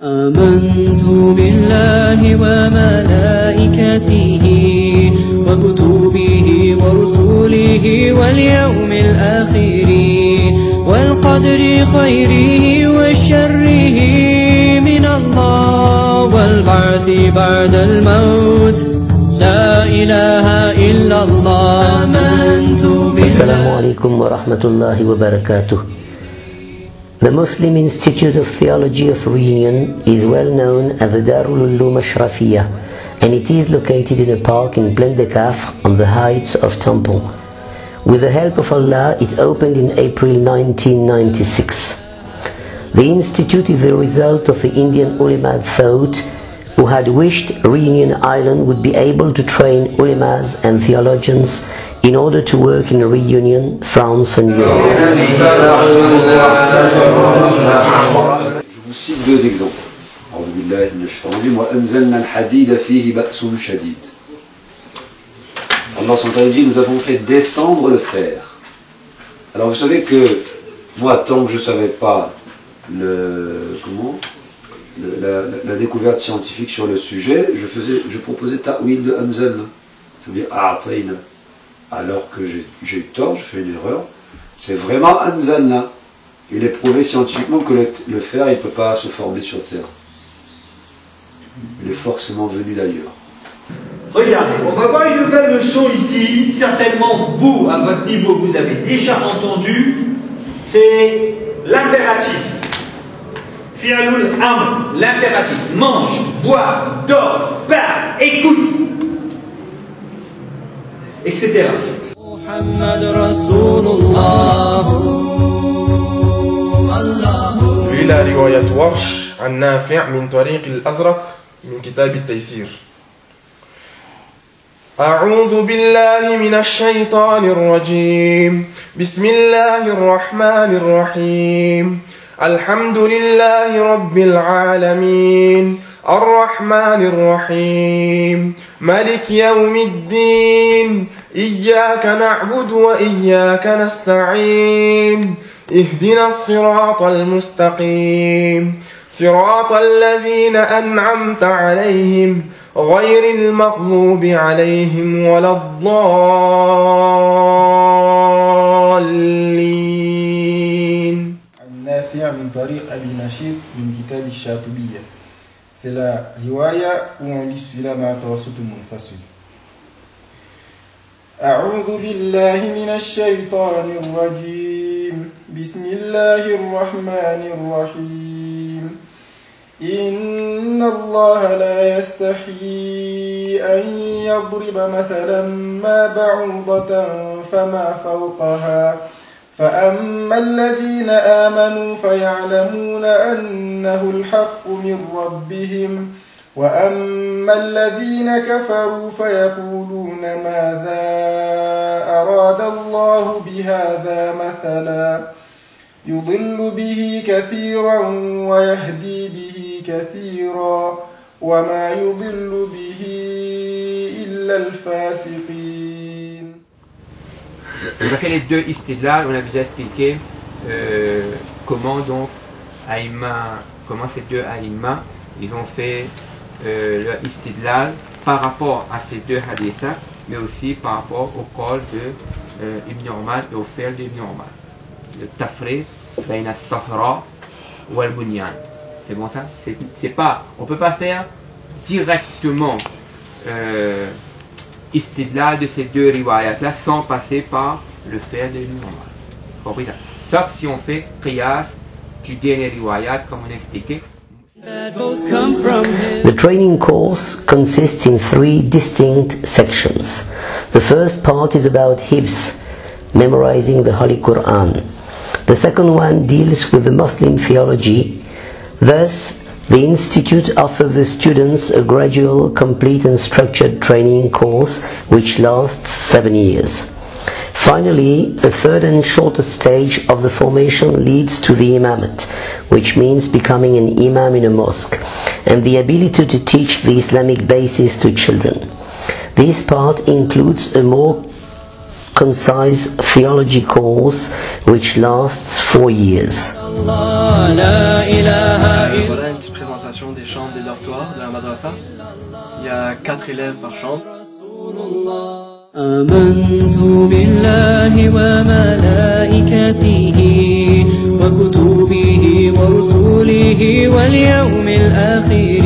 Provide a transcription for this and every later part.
آمنت بالله وملائكته وكتبه ورسله واليوم الآخر والقدر خيره وشره من الله والبعث بعد الموت لا إله إلا الله آمنت بالله. السلام عليكم ورحمة الله وبركاته. The Muslim Institute of Theology of Reunion is well known as the Darul Uloom Ashrafiyah, and it is located in a park in Plaine de Cafres on the heights of Tampon. With the help of Allah, it opened in April 1996. The institute is the result of the Indian ulama thought, who had wished Reunion Island would be able to train ulamas and theologians in order to work in Reunion, France and Europe. Je vous cite deux exemples. Allah dit, nous avons fait descendre le fer. Alors vous savez que moi, tant que je ne savais pas la découverte scientifique sur le sujet, je proposais ta'wil de anzalna, c'est-à-dire a'tayna. Alors que j'ai eu tort, je fais une erreur, c'est vraiment anzalna. Il est prouvé scientifiquement que le fer, il ne peut pas se former sur Terre. Il est forcément venu d'ailleurs. Regardez, on va voir une nouvelle leçon ici. Certainement, vous, à votre niveau, vous avez déjà entendu. C'est l'impératif. Fi'alul amr, l'impératif. Mange, bois, dors, parle, écoute, etc. محمد رسول الله الله. إلى رواية ورش عن نافع من طريق الأزرق من كتاب التيسير. أعوذ بالله من الشيطان الرجيم. بسم الله الرحمن الرحيم. الحمد لله رب العالمين الرحمن الرحيم مالك يوم الدين إياك نعبد وإياك نستعين اهدنا الصراط المستقيم صراط الذين أنعمت عليهم غير المغضوب عليهم ولا الضالين. النافع من طريق أبي نشيط من كتاب الشاطبية. C'est la riwaya où on lit celui-là مع توسط المنفصل. أعوذ بالله من الشيطان الرجيم. بسم الله الرحمن الرحيم. إن الله لا يستحيي أن يضرب مثلا ما بعوضة فما فوقها فأما الذين آمنوا فيعلمون أنه الحق من ربهم وأما الذين كفروا فيقولون ماذا أراد الله بهذا مثلا يضل به كثيرا ويهدي به كثيرا وما يضل به إلا الفاسقين. On a fait les deux istidlal, on a déjà expliqué comment donc comment ces deux aïma, ils ont fait leur istidlal par rapport à ces deux hadiths, mais aussi par rapport au col de Ibn Umar et au fer d'Ibn Umar. Le tafrid, bayna sahra ou al-bunyan. C'est bon ça? C'est pas, on peut pas faire directement istidlal de ces deux riwayat là sans passer par le fer de Ibn Umar. Compris ça? Sauf si on fait qiyas du dernier riwayat comme on a expliqué. The training course consists in 3 distinct sections. The first part is about hifz, memorizing the Holy Quran. The second one deals with the Muslim theology. Thus, the Institute offers the students a gradual, complete and structured training course which lasts 7 years. Finally, a third and shorter stage of the formation leads to the imamate, which means becoming an imam in a mosque, and the ability to teach the Islamic basis to children. This part includes a more concise theology course which lasts 4 years. Voilà une petite présentation séparation des chambres, des dortoirs de la madrasa. Il y a 4 élèves par chambre. آمنت بالله وملائكته وكتبه ورسله واليوم الآخر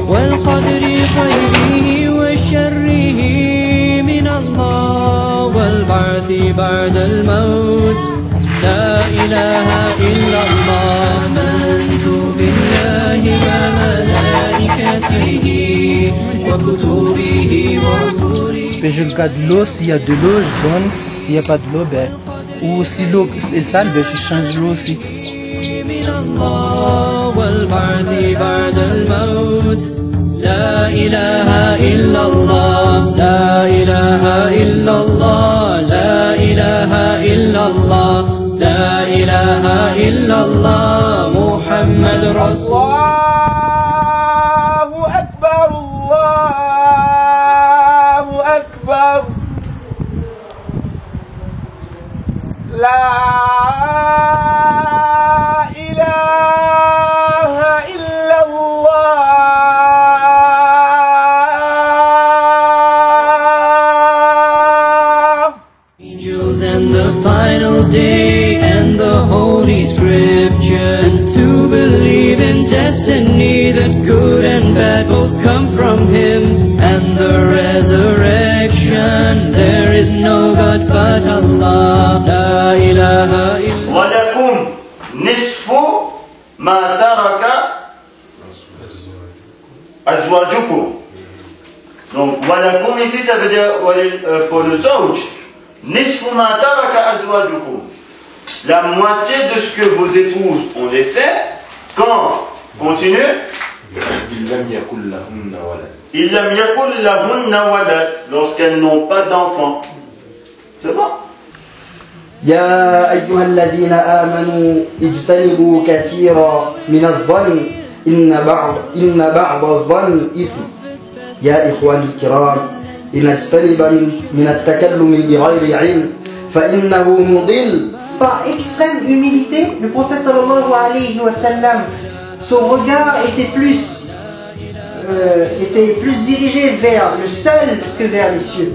والقدر خيره وشره من الله والبعث بعد الموت لا إله إلا الله آمنت بالله وملائكته وكتبه ورسله. Je le cas de l'eau, s'il y a de l'eau, je donne. S'il n'y a pas de l'eau, ben. Ou si l'eau est sale, ben, je change l'eau aussi. لا إله إلا الله لا إله إلا الله لا إله إلا الله لا إله إلا الله محمد رسول الله أكبر الله أكبر لا إله إلا الله. Angels and the final day and the holy scriptures, to believe in destiny that good and bad both come from him, and the resurrection. There is no God but Allah. La ilaha illa. ولكم نصف ما ترك أزواجكم. Donc ولكم ici ça veut dire pour le zawj. نصف ما ترك أزواجكم. La moitié de ce que vos épouses ont laissé quand continue. إن لم يكن لهن ولد. إن لم يكن لهن ولد, lorsqu'elles n'ont pas d'enfants. C'est bon. يا أيها الذين آمنوا اجتنبوا كثيرا من الظن إن بعض الظن إثم. يا إخواني الكرام لنجتنب من التكلم بغير علم فإنه مضل. Par extrême humilité, le prophète sallallahu alayhi wa sallam, son regard était plus dirigé vers le sol que vers les cieux.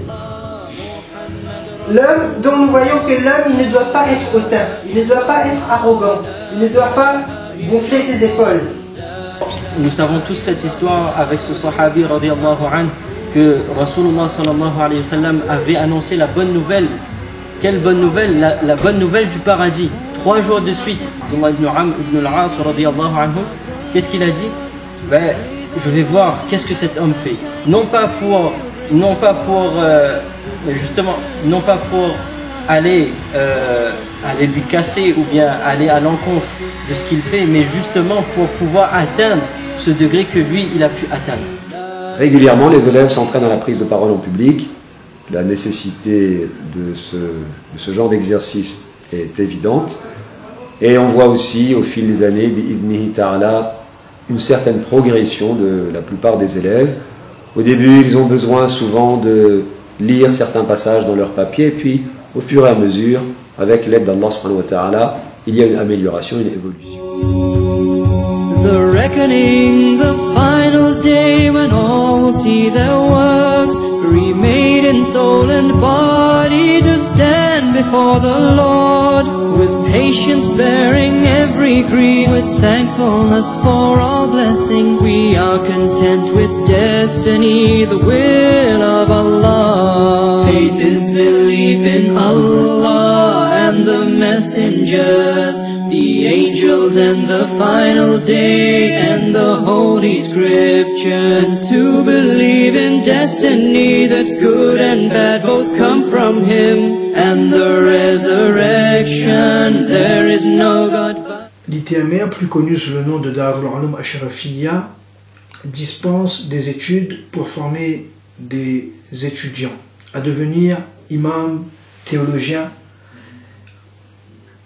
L'homme, dont nous voyons que l'homme, il ne doit pas être hautain, il ne doit pas être arrogant, il ne doit pas gonfler ses épaules. Nous savons tous cette histoire avec ce sahabi radiyallahu anhu que Rasulullah sallallahu alayhi wa sallam avait annoncé la bonne nouvelle. Quelle bonne nouvelle? La bonne nouvelle du paradis. 3 jours de suite. Abdullah ibn Amr ibn al-As radiyallahu anhu, qu'est-ce qu'il a dit? Ben, je vais voir qu'est-ce que cet homme fait. Non pas pour aller lui casser ou bien aller à l'encontre de ce qu'il fait, mais justement pour pouvoir atteindre ce degré que lui, il a pu atteindre. Régulièrement, les élèves s'entraînent dans la prise de parole en public. La nécessité de ce genre d'exercice est évidente. Et on voit aussi, au fil des années, bi'idhnihi ta'ala, une certaine progression de la plupart des élèves. Au début, ils ont besoin souvent de lire certains passages dans leur papier, et puis, au fur et à mesure, avec l'aide d'Allah subhanahu wa ta'ala, il y a une amélioration, une évolution. The reckoning, the final day when all will see their works, remade in soul and body to stand before the Lord, with patience bearing every grief, with thankfulness for all blessings. We are content with destiny, the will of Allah. Faith is belief in Allah and the messengers, the angels and the final day and the holy scriptures, to believe in destiny that good and bad both come from him, and the resurrection. There is no God but. L'ITMR, plus connu sous le nom de Darul Ulum Ashrafiyya, dispense des études pour former des étudiants à devenir imams, théologiens,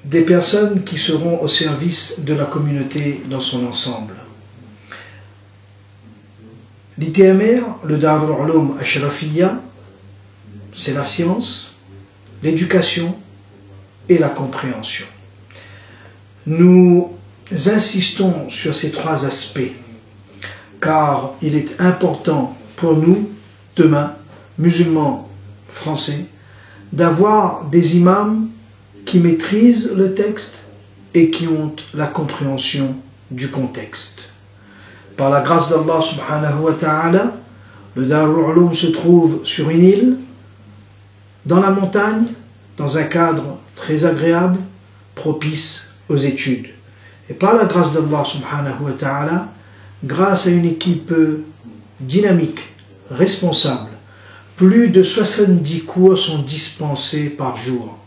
des personnes qui seront au service de la communauté dans son ensemble. L'ITMR, le Darul Ulum Ashrafiyya, c'est la science, l'éducation et la compréhension. Nous insistons sur ces 3 aspects car il est important pour nous, demain, musulmans français, d'avoir des imams qui maîtrisent le texte et qui ont la compréhension du contexte. Par la grâce d'Allah subhanahu wa ta'ala, le Darul Uloum se trouve sur une île, dans la montagne, dans un cadre très agréable, propice aux études. Et par la grâce d'Allah subhanahu wa ta'ala, grâce à une équipe dynamique, responsable, plus de 70 cours sont dispensés par jour,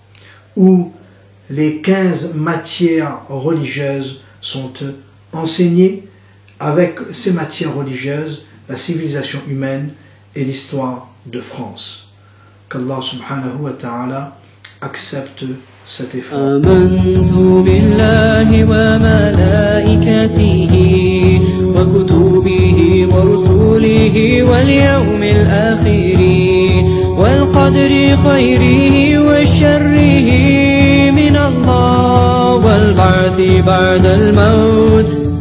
où les 15 matières religieuses sont enseignées. Avec ces matières religieuses, la civilisation humaine et l'histoire de France. Qu'Allah subhanahu wa ta'ala accepte cet effort. آمنت بالله وملائكته وكتبه ورسله واليوم الآخر والقدر خيره وشره من الله والبعث بعد الموت